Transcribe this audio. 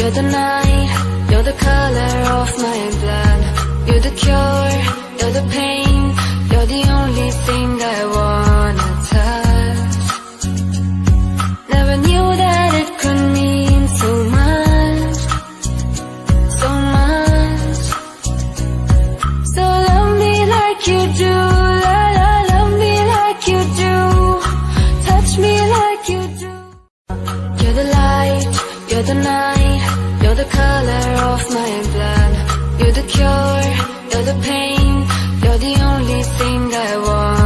you're the night, you're the color of my blood. You're the cure, you're the pain, you're the only thing I wanna touch. Never knew that it could mean so much, so much. So love me like you do, la la, love me like you do, touch me like you do. You're the light, you're the night, you're the color of my blood. You're the cure, you're the pain, you're the only thing I want.